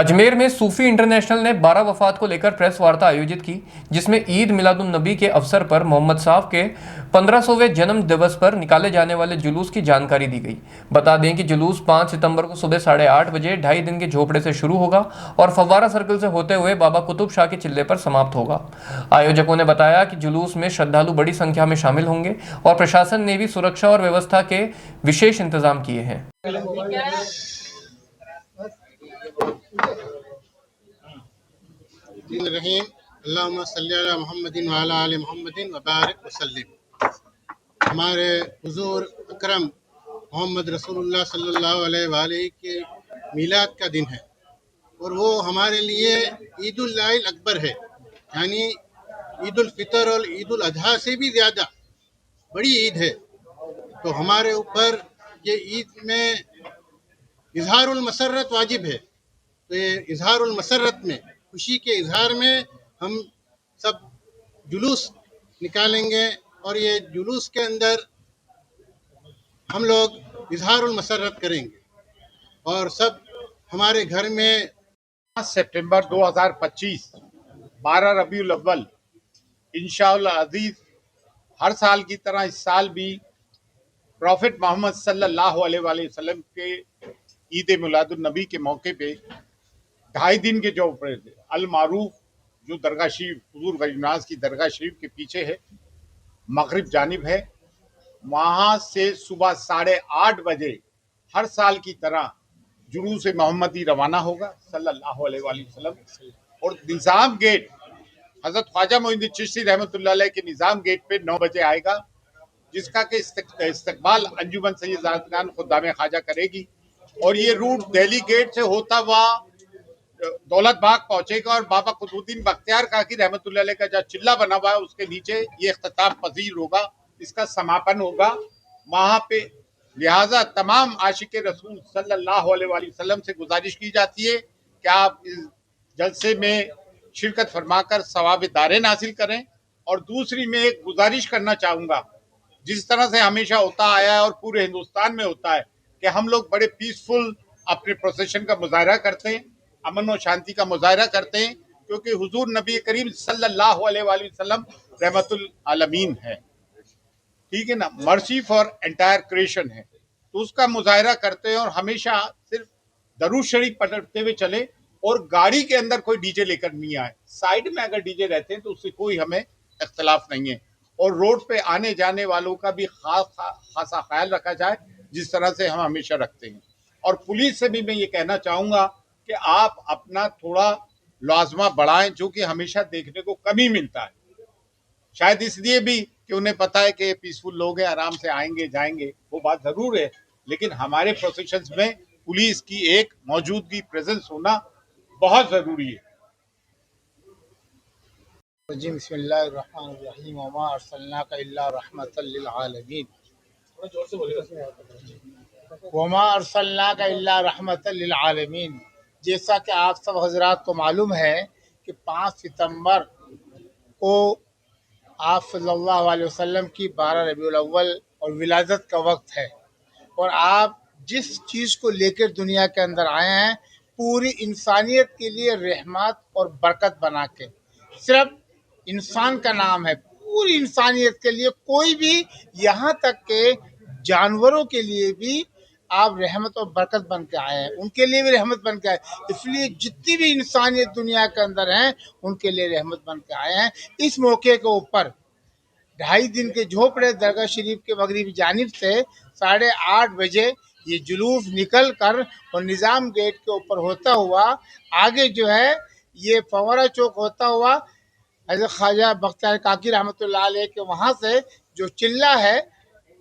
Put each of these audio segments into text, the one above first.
अजमेर में सूफी इंटरनेशनल ने 12 वफात को लेकर प्रेस वार्ता आयोजित की, जिसमें ईद मिलादुन नबी के अवसर पर मोहम्मद साहब के 1500वें जन्म दिवस पर निकाले जाने वाले जुलूस की जानकारी दी गई। बता दें कि जुलूस 5 सितंबर को सुबह 8:30 बजे 2.5 दिन के झोपड़े से शुरू होगा और फव्वारा सर्कल से होते हुए बाबा कुतुब शाह के चिल्ले पर समाप्त होगा। आयोजकों ने बताया कि जुलूस में श्रद्धालु बड़ी संख्या में शामिल होंगे और प्रशासन ने भी सुरक्षा और व्यवस्था के विशेष इंतजाम किए हैं। रहीम अल्लाहुम्मा सल्ली अला मुहम्मदिन व अला आलि मुहम्मदिन व बारिक वसल्लिम। हमारे हुजूर अकरम मोहम्मद रसूलुल्लाह सल्लल्लाहु अलैहि के मीलाद का दिन है और वो हमारे लिए ईद उल अकबर है, यानी ईद उल फितर और ईद उल अजहा से भी ज़्यादा बड़ी ईद है। तो हमारे ऊपर ये ईद में इजहारुल मसर्रत वाजिब है। तो ये इजहारुल मसर्रत में, खुशी के इजहार में हम सब जुलूस निकालेंगे और ये जुलूस के अंदर हम लोग इजहारुल मसर्रत करेंगे और सब हमारे घर में 5 सितंबर 2025 12 रबीउल अव्वल इंशाअल्लाह अजीज हर साल की तरह इस साल भी प्रॉफिट मोहम्मद सल्लल्लाहु अलैहि वसल्लम के ईद मिलादुन नबी के मौके पे 2.5 दिन के जो अल मारूफ जो दरगाह शरीफ हुजूर गरीबनाज की दरगाह शरीफ के पीछे है, मगरिब जानिब है, वहाँ से सुबह 8:30 बजे हर साल की तरह जुलूस मोहम्मदी रवाना होगा सल्लल्लाहु अलैहि वसल्लम और निज़ाम गेट हज़रत ख्वाजा मोइनुद्दीन चिश्ती रहमतुल्लाह अलैह के निज़ाम गेट पे 9 बजे आएगा, जिसका के इस्तकबाल अंजुमन सैयद ज़ातगान खुद्दाम ख्वाजा करेगी और ये रूट दिल्ली गेट से होता हुआ दौलत बाग पहुंचेगा और बाबा कुतुबुद्दीन बख्तियार काकी रहमतुल्लाह अलैह का जो चिल्ला बना हुआ है उसके नीचे ये इख्तिताम पजीर होगा, इसका समापन होगा वहां पे। लिहाजा तमाम आशिक रसूल सल्लल्लाहु अलैहि वसल्लम से गुजारिश की जाती है कि आप इस जलसे में शिरकत फरमाकर सवाब दारेन हासिल करें। और दूसरी मैं एक गुजारिश करना चाहूँगा, जिस तरह से हमेशा होता आया है और पूरे हिंदुस्तान में होता है कि हम लोग बड़े पीसफुल अपने प्रोसेशन का मुजाहरा करते हैं, अमन और शांति का मुजाहरा करते हैं, क्योंकि हुजूर नबी करीम सल्लल्लाहु अलैहि वसल्लम रहमतुल आलमीन है, ठीक है ना, मर्सी फॉर एंटायर क्रिएशन है। तो उसका मुजाहरा करते हैं और हमेशा सिर्फ दरूद शरीफ पढ़ते हुए चले और गाड़ी के अंदर कोई डीजे लेकर नहीं आए। साइड में अगर डीजे रहते हैं तो उससे कोई हमें इख्तलाफ नहीं है और रोड पे आने जाने वालों का भी खासा ख्याल रखा जाए, जिस तरह से हम हमेशा रखते हैं। और पुलिस से भी मैं ये कहना चाहूँगा कि आप अपना थोड़ा लाजमा बढ़ाएं, जो कि हमेशा देखने को कम ही मिलता है, शायद इसलिए भी कि उन्हें पता है कि पीसफुल लोग हैं, आराम से आएंगे जाएंगे, वो बात ज़रूर है, लेकिन हमारे प्रोसेशंस में पुलिस की एक मौजूदगी, प्रेजेंस होना बहुत ज़रूरी है। बिस्मिल्लाहिर्रहमानिर्रहीम वमा अर्सलनाका इल्ला रहमतल लिल आलमीन वमा अर्सलनाका इल्ला रहमतल लिल आलमीन। जैसा कि आप सब हजरात को मालूम है कि 5 सितंबर को आप सल्लल्लाहु अलैहि वसल्लम की 12 रबीउल अव्वल और विलादत का वक्त है और आप जिस चीज़ को लेकर दुनिया के अंदर आए हैं, पूरी इंसानियत के लिए रहमत और बरकत बना के, सिर्फ इंसान का नाम है, पूरी इंसानियत के लिए, कोई भी यहाँ तक के जानवरों के लिए भी आप रहमत और बरकत बन के आए हैं, उनके लिए भी रहमत बन के आए। इसलिए जितनी भी इंसानियत दुनिया के अंदर हैं उनके लिए रहमत बन के आए हैं। इस मौके के ऊपर 2.5 दिन के झोपड़े दरगाह शरीफ के मगरिबी जानिब से 8:30 बजे ये जुलूस निकल कर और निज़ाम गेट के ऊपर होता हुआ आगे जो है ये फव्वारा चौक होता हुआ हज़रत ख्वाजा बख्तियार काकी रहमतुल्लाह अलैह के वहाँ से जो चिल्ला है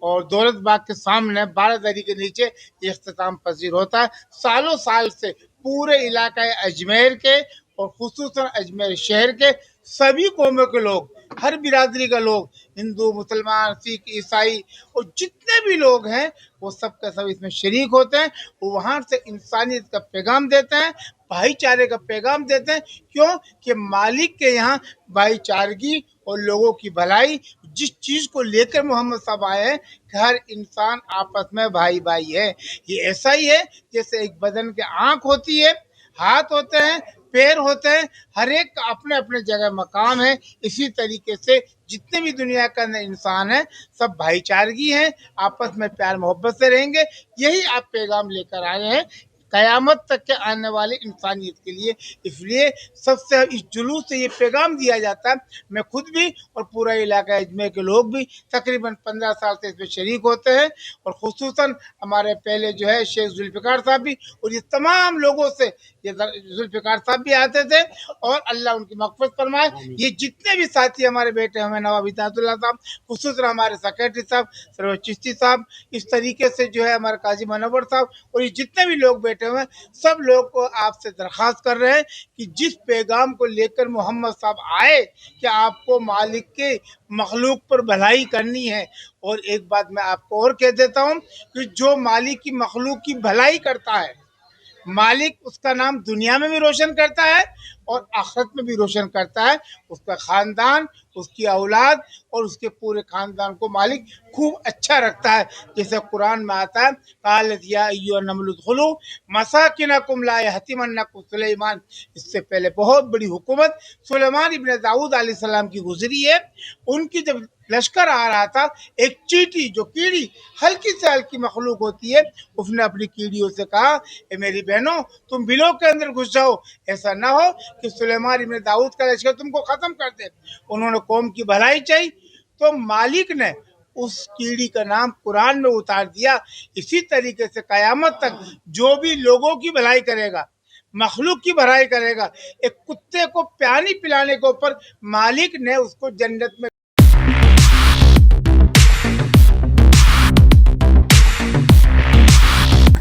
और दौलत बाग के सामने 12 दरी के नीचे इख्तिताम पजीर होता है। सालों साल से पूरे इलाका अजमेर के और खुसूसन अजमेर शहर के सभी कौमों के लोग, हर बिरादरी का लोग, हिंदू, मुसलमान, सिख, ईसाई और जितने भी लोग हैं वो सब के सब इसमें शरीक होते हैं। वो वहाँ से इंसानियत का पैगाम देते हैं, भाईचारे का पैगाम देते हैं। क्यों कि मालिक के यहाँ भाईचारगी और लोगों की भलाई, जिस चीज़ को लेकर मोहम्मद साहब आए हैं कि हर इंसान आपस में भाई भाई है। ये ऐसा ही है जैसे एक बदन की आँख होती है, हाथ होते हैं, पैर होते हैं, हर एक का अपने अपने जगह मकाम है। इसी तरीके से जितने भी दुनिया के अंदर इंसान हैं सब भाईचारगी हैं, आपस में प्यार मोहब्बत से रहेंगे। यही आप पैगाम लेकर आए हैं कयामत तक के आने वाले इंसानियत के लिए। इसलिए सबसे इस जुलूस से ये पैगाम दिया जाता है। मैं खुद भी और पूरा इलाका अजमेर के लोग भी तकरीबन 15 साल से इसमें शरीक होते हैं, और खुसूसन हमारे पहले जो है शेख जुल्फ़िकार साहब भी, और ये तमाम लोगों से ये जुल्फ़िकार साहब भी आते थे, और अल्लाह उनकी मग़फ़िरत फरमाए। ये जितने भी साथी हमारे बैठे हमें नवाब इताअतुल्लाह साहब, खुसूसन हमारे सेक्रेटरी साहब सरवर चिश्ती साहब, इस तरीके से जो है हमारे काजी मनव्वर साहब, और ये जितने भी लोग बैठे हुए हैं, सब लोग को आपसे दरख्वास्त कर रहे हैं कि जिस पैगाम को लेकर मोहम्मद साहब आए कि आपको मालिक के मखलूक पर भलाई करनी है। और एक बात मैं आपको और कह देता हूँ कि जो मालिक की मखलूक की भलाई करता है, मालिक उसका नाम दुनिया में भी रोशन करता है और आखिरत में भी रोशन करता है। उसका ख़ानदान, उसकी औलाद और उसके पूरे ख़ानदान को मालिक खूब अच्छा रखता है। जैसे कुरान में आता है, क़ालत या अय्युहन नमल उदखुलू मसाकिनकुम ला यहतिमन्नकुम सुलैमान। इससे पहले बहुत बड़ी हुकूमत सुलेमान इब्न दाऊद अलैहिस्सलाम की गुजरी है। उनकी जब लश्कर आ रहा था, एक चींटी, जो कीड़ी हल्की से हल्की मखलूक होती है, उसने अपनी कीड़ियों से कहा, ए मेरी बहनों, तुम बिलों के अंदर घुस जाओ, ऐसा ना हो कि सुलेमान इब्न दाऊद का लश्कर तुमको ख़त्म कर दे। उन्होंने कौम की भलाई चाहिए, तो मालिक ने उस कीड़ी का नाम कुरान में उतार दिया। इसी तरीके से क़यामत तक जो भी लोगों की भलाई करेगा, मखलूक की भलाई करेगा, एक कुत्ते को पानी पिलाने के ऊपर मालिक ने उसको जन्नत में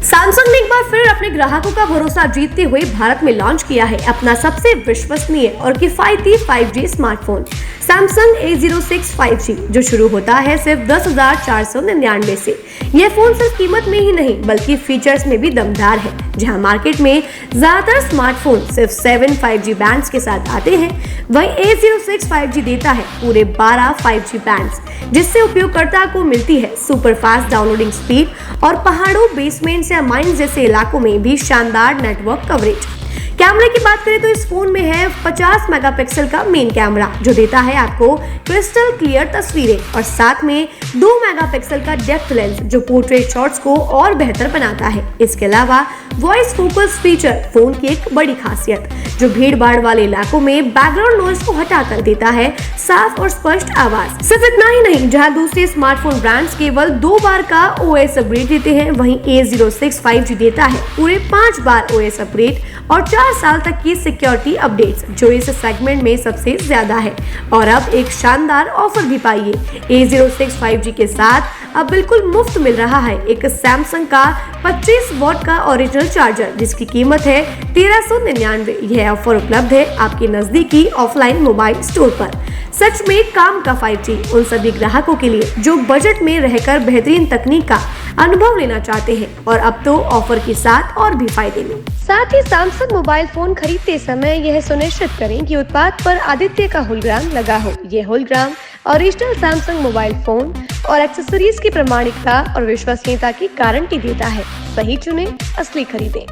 सैमसंग ने एक बार फिर अपने ग्राहकों का भरोसा जीतते हुए भारत में लॉन्च किया है अपना सबसे विश्वसनीय और किफायती 5G smartphone Samsung A06 5G, जो शुरू होता है सिर्फ 10,499 से। यह फोन सिर्फ कीमत में ही नहीं बल्कि फीचर्स में भी दमदार है। जहां मार्केट में ज्यादातर स्मार्टफोन सिर्फ 7 5G बैंड्स के साथ आते हैं, वहीं A06 5G देता है पूरे 12 5G बैंड्स, जिससे उपयोगकर्ता को मिलती है सुपर फास्ट डाउनलोडिंग स्पीड और पहाड़ों, बेसमेंट्स या माइंस जैसे इलाकों में भी शानदार नेटवर्क कवरेज। कैमरे की बात करें तो इस फोन में है 50 मेगापिक्सल का मेन कैमरा, जो देता है आपको क्रिस्टल क्लियर तस्वीरें, और साथ में 2 मेगापिक्सल का डेप्थ लेंस, जो पोर्ट्रेट शॉट्स को और बेहतर बनाता है। इसके अलावा वॉइस फोकस फीचर फोन की एक बड़ी खासियत, जो भीड़ भाड़ वाले इलाकों में बैकग्राउंड नॉइज को हटाकर देता है साफ और स्पष्ट आवाज। सिर्फ इतना ही नहीं, जहां दूसरे स्मार्टफोन ब्रांड्स केवल 2 बार का OS अपग्रेड देते हैं, वहीं A06 5G देता है पूरे 5 बार OS अपग्रेड और 4 साल तक की सिक्योरिटी अपडेट्स, जो इस सेगमेंट में सबसे ज्यादा है। और अब एक शानदार ऑफर भी पाइए। A06 5G के साथ अब बिल्कुल मुफ्त मिल रहा है एक सैमसंग का 25 वॉट का ओरिजिनल चार्जर, जिसकी कीमत है 1399। यह ऑफर उपलब्ध है आपके नजदीकी ऑफलाइन मोबाइल स्टोर पर। सच में काम का 5G उन सभी ग्राहकों के लिए जो बजट में रहकर बेहतरीन तकनीक का अनुभव लेना चाहते हैं, और अब तो ऑफर के साथ और भी फायदे में। साथ ही सैमसंग मोबाइल फोन खरीदते समय यह सुनिश्चित करें कि उत्पाद पर आदित्य का होलोग्राम लगा हो। यह hologram original Samsung mobile phone और एक्सेसरीज की प्रामाणिकता और विश्वसनीयता की गारंटी देता है। सही चुनें, असली खरीदें।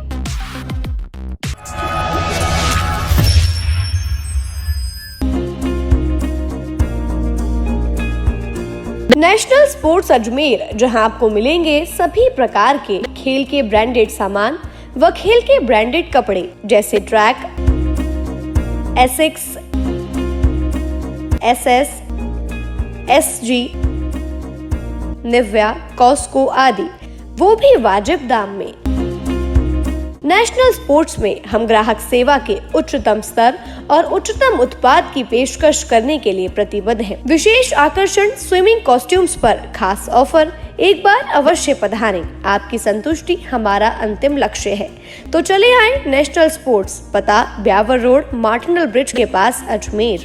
नेशनल स्पोर्ट्स अजमेर, जहां आपको मिलेंगे सभी प्रकार के खेल के ब्रांडेड सामान व खेल के ब्रांडेड कपड़े, जैसे track, Asics, SS, SG, Nivia, Cosco आदि, वो भी वाजिब दाम में। नेशनल स्पोर्ट्स में हम ग्राहक सेवा के उच्चतम स्तर और उच्चतम उत्पाद की पेशकश करने के लिए प्रतिबद्ध हैं। विशेष आकर्षण स्विमिंग कॉस्ट्यूम्स पर खास ऑफर। एक बार अवश्य पधारें, आपकी संतुष्टि हमारा अंतिम लक्ष्य है। तो चले आए नेशनल स्पोर्ट्स, पता ब्यावर रोड, मार्टिनल ब्रिज के पास, अजमेर।